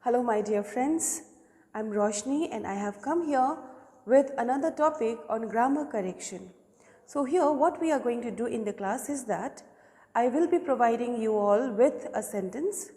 Hello my dear friends, I'm Roshni and I have come here with another topic on grammar correction. So here what we are going to do in the class is that I will be providing you all with a sentence,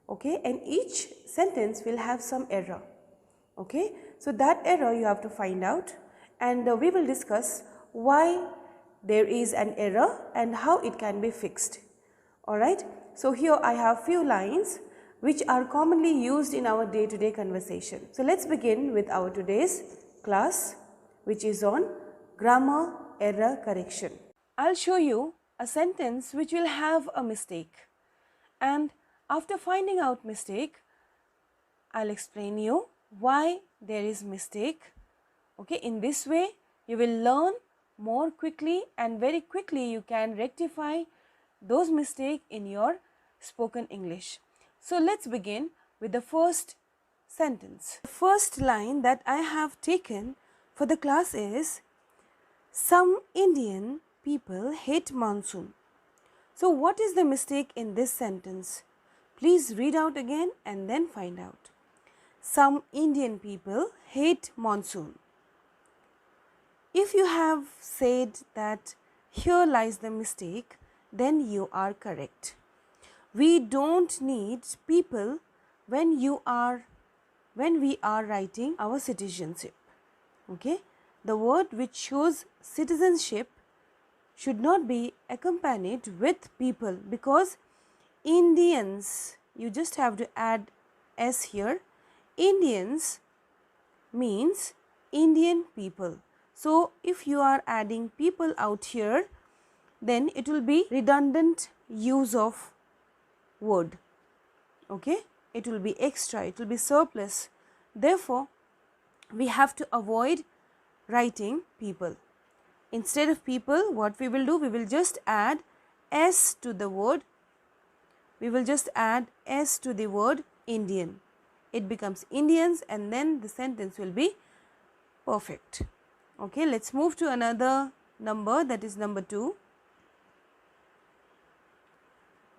okay, and each sentence will have some error, okay. So that error you have to find out and we will discuss why there is an error and how it can be fixed, alright. So here I have few lines which are commonly used in our day-to-day conversation. So let's begin with our today's class, which is on grammar error correction. I'll show you a sentence which will have a mistake, and after finding out mistake, I'll explain you why there is mistake. Okay, in this way you will learn more quickly and very quickly you can rectify those mistakes in your spoken English. So let's begin with the first sentence. The first line that I have taken for the class is, some Indian people hate monsoon. So what is the mistake in this sentence? Please read out again and then find out. Some Indian people hate monsoon. If you have said that here lies the mistake, then you are correct. We don't need people when we are writing our citizenship. Okay, the word which shows citizenship should not be accompanied with people, because Indians, you just have to add s here. Indians means Indian people. So if you are adding people out here, then it will be redundant use of word, okay, it will be extra, it will be surplus. Therefore we have to avoid writing people. Instead of people, what we will do, we will just add s to the word, we will just add s to the word Indian. It becomes Indians and then the sentence will be perfect. Okay, let's move to another number, that is number 2.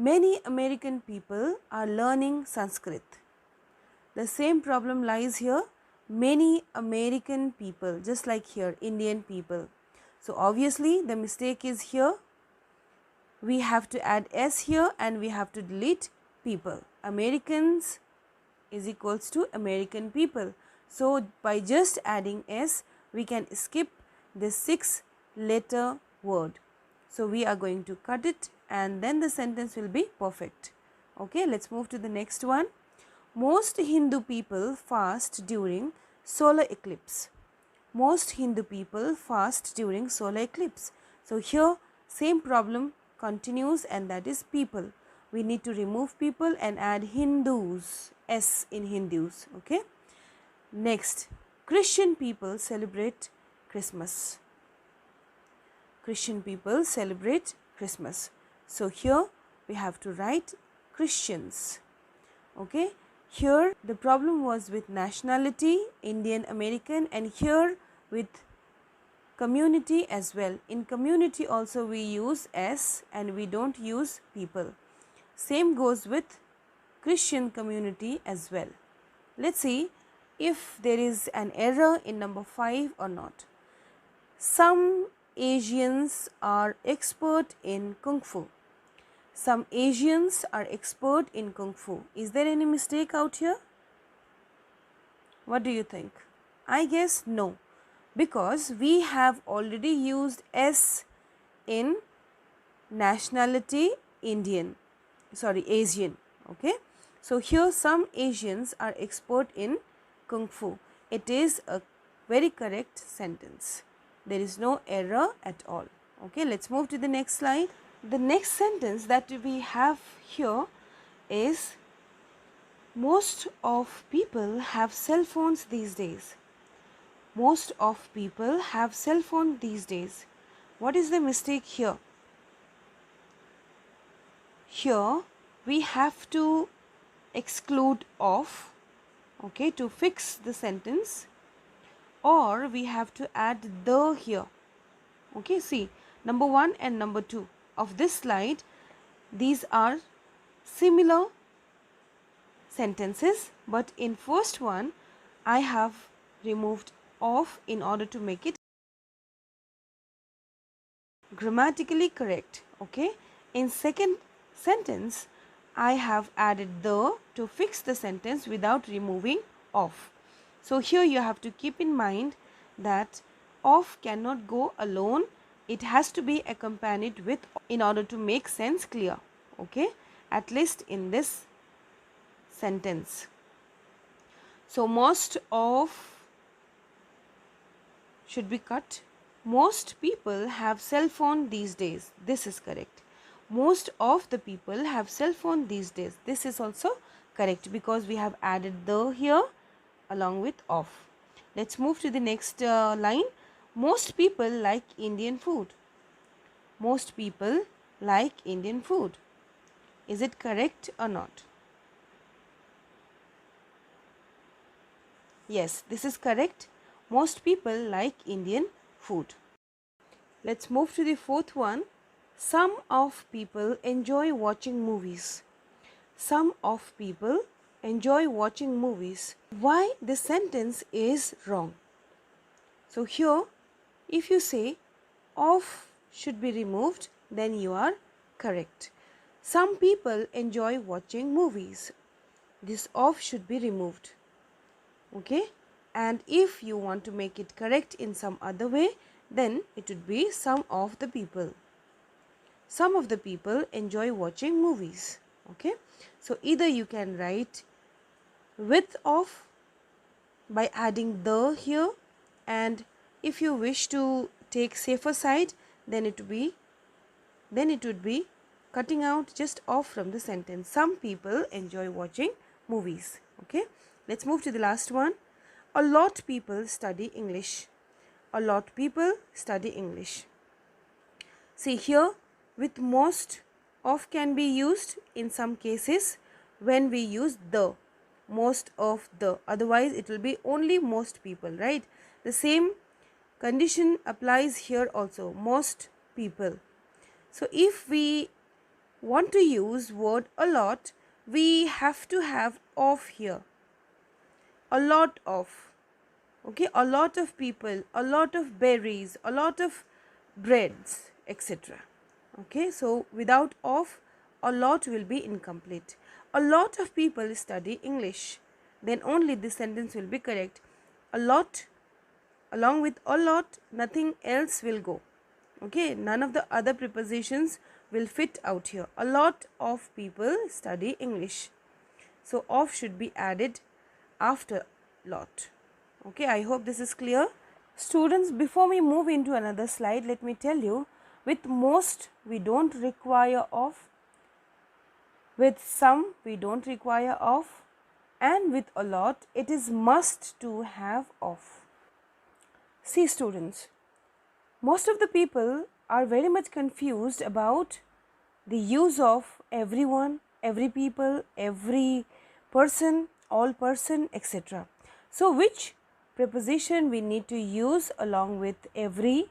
Many American people are learning Sanskrit. The same problem lies here. Many American people, just like here, Indian people. So obviously the mistake is here. We have to add s here and we have to delete people. Americans is equals to American people. So by just adding s, we can skip the 6-letter word. So we are going to cut it and then the sentence will be perfect. Okay, let's move to the next one. Most Hindu people fast during solar eclipse. Most Hindu people fast during solar eclipse. So here same problem continues, and that is people. We need to remove people and add Hindus, s in Hindus. Okay. Next, Christian people celebrate Christmas. Christian people celebrate Christmas. So here we have to write Christians. Okay, here the problem was with nationality, Indian American, and here with community as well. In community also we use s and we don't use people. Same goes with Christian community as well. Let's see if there is an error in number 5 or not. Some Asians are expert in Kung Fu. Some Asians are expert in Kung Fu. Is there any mistake out here? What do you think? I guess no, because we have already used s in nationality Asian. Okay, so here some Asians are expert in Kung Fu. It is a very correct sentence. There is no error at all. Okay, let's move to the next slide. The next sentence that we have here is, most of people have cell phones these days. Most of people have cell phone these days. What is the mistake here? Here we have to exclude of, okay, to fix the sentence, or we have to add the here. Okay, see, number 1 and number 2 of this slide, these are similar sentences, but in first one I have removed of in order to make it grammatically correct. Okay, in second sentence I have added the to fix the sentence without removing of. So here you have to keep in mind that of cannot go alone, it has to be accompanied with in order to make sense clear. Okay, at least in this sentence. So most of should be cut. Most people have cell phone these days. This is correct. Most of the people have cell phone these days. This is also correct because we have added the here along with of. Let's move to the next line. Most people like Indian food. Most people like Indian food. Is it correct or not? Yes, this is correct. Most people like Indian food. Let's move to the fourth one. Some of people enjoy watching movies. Some of people enjoy watching movies. Why this sentence is wrong? So here, if you say of should be removed, then you are correct. Some people enjoy watching movies. This of should be removed. Okay, and if you want to make it correct in some other way, then it would be some of the people. Some of the people enjoy watching movies. Okay, so either you can write with of by adding the here, and if you wish to take safer side, then it would be cutting out just off from the sentence. Some people enjoy watching movies. Okay, let's move to the last one. A lot people study English. A lot people study English. See here, with most of can be used in some cases when we use the, most of the, otherwise it will be only most people, right? The same condition applies here also, most people. So if we want to use word a lot, we have to have of here. A lot of. Okay, a lot of people, a lot of berries, a lot of breads, etc. Okay, so without of, a lot will be incomplete. A lot of people study English, then only this sentence will be correct. A lot, along with a lot, nothing else will go. Okay, none of the other prepositions will fit out here. A lot of people study English. So of should be added after lot. Okay, I hope this is clear. Students, before we move into another slide, let me tell you, with most we don't require of, with some we don't require of, and with a lot it is must to have of. See students, most of the people are very much confused about the use of everyone, every people, every person, all person, etc. So which preposition we need to use along with every,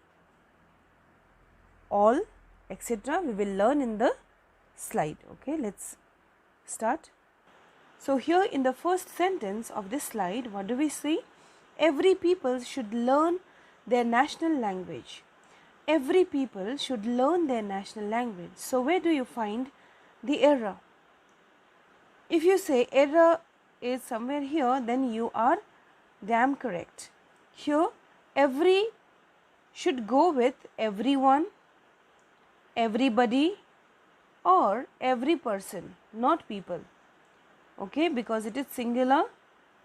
all, etc. we will learn in the slide. Okay, let's start. So here in the first sentence of this slide, what do we see? Every people should learn their national language. Every people should learn their national language. So where do you find the error? If you say error is somewhere here, then you are damn correct. Here every should go with everyone, everybody, or every person, not people. Okay, because it is singular,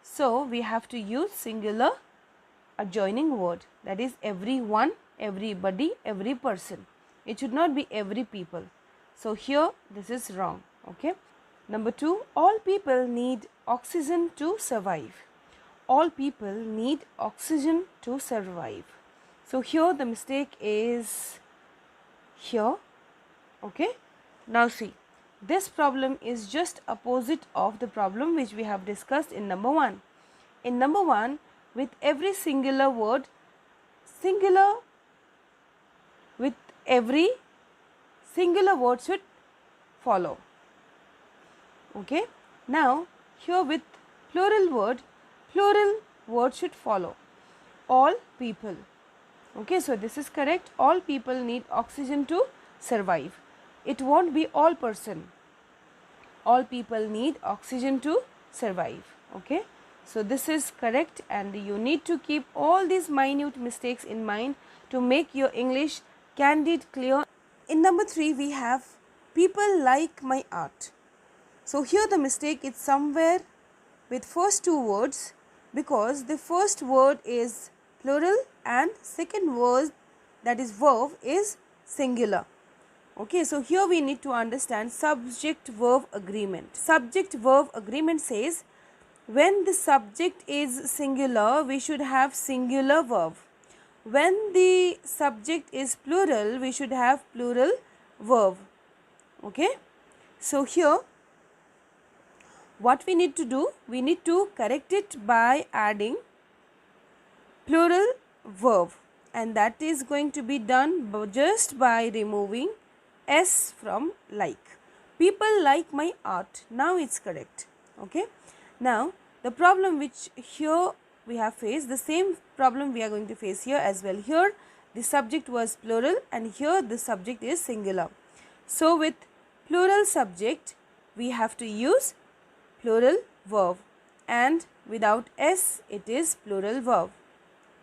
so we have to use singular adjoining word, that is everyone, everybody, every person. It should not be every people. So here this is wrong. Okay. Number 2, all people need oxygen to survive. All people need oxygen to survive. So here the mistake is here. Okay. Now see, this problem is just opposite of the problem which we have discussed in number 1. In number 1, with every singular word, singular, with every singular word should follow. Okay. Now here with plural word should follow. All people. Okay, so this is correct. All people need oxygen to survive. It won't be all person. All people need oxygen to survive. Okay, so this is correct, and you need to keep all these minute mistakes in mind to make your English candid, clear. In number 3, we have people like my art. So here the mistake is somewhere with first two words, because the first word is plural and second word, that is verb, is singular. Okay, so here we need to understand subject verb agreement. Subject verb agreement says when the subject is singular, we should have singular verb. When the subject is plural, we should have plural verb. Okay, so here what we need to do, we need to correct it by adding plural verb, and that is going to be done just by removing s from like. People like my art. Now it's correct. Okay, now the problem which here we have faced, the same problem we are going to face here as well. Here the subject was plural and here the subject is singular. So with plural subject we have to use plural verb, and without s it is plural verb.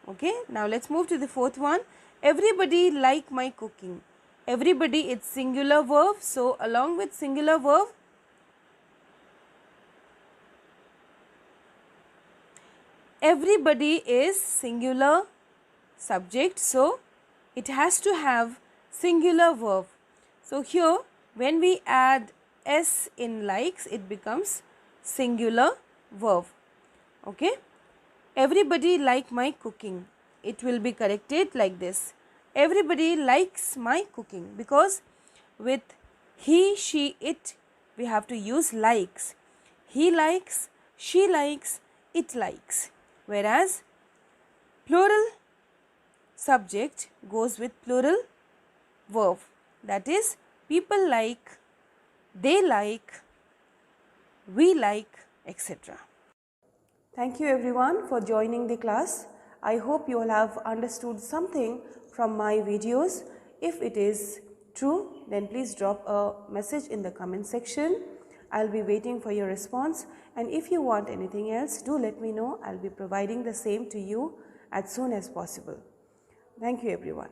Okay, now let's move to the fourth one. Everybody like my cooking. Everybody, it's singular verb, so along with singular verb, everybody is singular subject, so it has to have singular verb. So here when we add s in likes, it becomes singular verb. Okay, everybody like my cooking. It will be corrected like this. Everybody likes my cooking, because with he, she, it we have to use likes. He likes, she likes, it likes. Whereas plural subject goes with plural verb, that is people like, they like, we like, etc. Thank you everyone for joining the class. I hope you all have understood something from my videos. If it is true, then please drop a message in the comment section. I'll be waiting for your response, and if you want anything else, do let me know. I'll be providing the same to you as soon as possible. Thank you everyone.